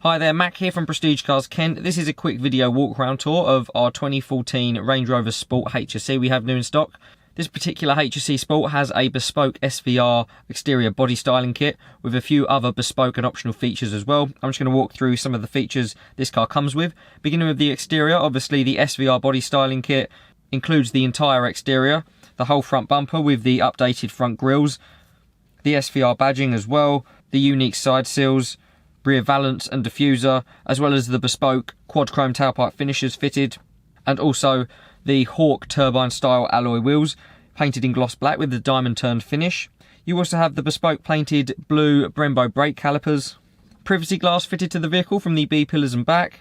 Hi there, Mac here from Prestige Cars Kent. This is a quick video walk-around tour of our 2014 Range Rover Sport HSE we have new in stock. This particular HSE Sport has a bespoke SVR exterior body styling kit with a few other bespoke and optional features as well. I'm just going to walk through some of the features this car comes with. Beginning with the exterior, obviously the SVR body styling kit includes the entire exterior, the whole front bumper with the updated front grills, the SVR badging as well, the unique side seals, rear valance and diffuser, as well as the bespoke quad chrome tailpipe finishes fitted, and also the Hawk turbine style alloy wheels painted in gloss black with the diamond turned finish. You also have the bespoke painted blue Brembo brake calipers, privacy glass fitted to the vehicle from the B pillars and back,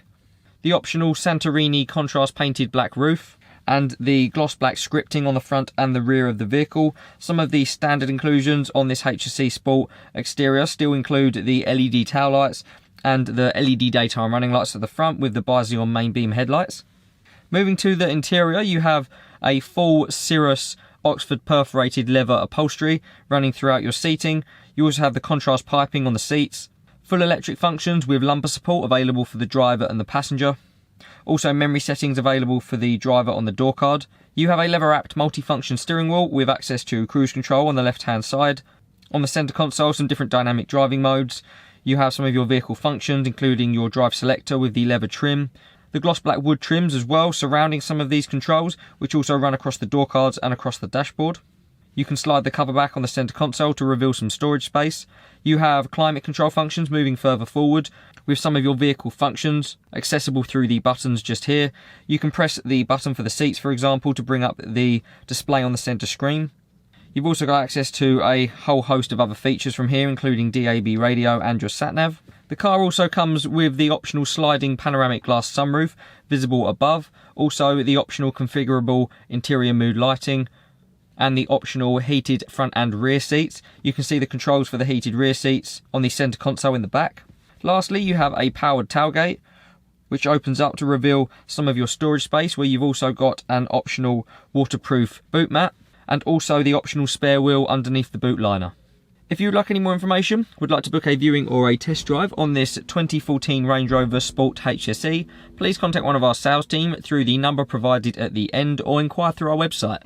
the optional Santorini contrast painted black roof, and the gloss black scripting on the front and the rear of the vehicle. Some of the standard inclusions on this HSE Sport exterior still include the LED tail lights and the LED daytime running lights at the front with the Bizion main beam headlights. Moving to the interior, you have a full Cirrus Oxford perforated leather upholstery running throughout your seating. You also have the contrast piping on the seats, full electric functions with lumbar support available for the driver and the passenger. Also memory settings available for the driver on the door card. You have a leather-wrapped multi-function steering wheel with access to cruise control on the left-hand side. On the centre console, some different dynamic driving modes. You have some of your vehicle functions, including your drive selector with the leather trim. The gloss black wood trims as well surrounding some of these controls, which also run across the door cards and across the dashboard. You can slide the cover back on the centre console to reveal some storage space. You have climate control functions moving further forward with some of your vehicle functions accessible through the buttons just here. You can press the button for the seats, for example, to bring up the display on the centre screen. You've also got access to a whole host of other features from here, including DAB radio and your sat-nav. The car also comes with the optional sliding panoramic glass sunroof visible above, also the optional configurable interior mood lighting, and the optional heated front and rear seats. You can see the controls for the heated rear seats on the centre console in the back. Lastly, you have a powered tailgate, which opens up to reveal some of your storage space, where you've also got an optional waterproof boot mat, and also the optional spare wheel underneath the boot liner. If you would like any more information, would like to book a viewing or a test drive on this 2014 Range Rover Sport HSE, please contact one of our sales team through the number provided at the end or inquire through our website.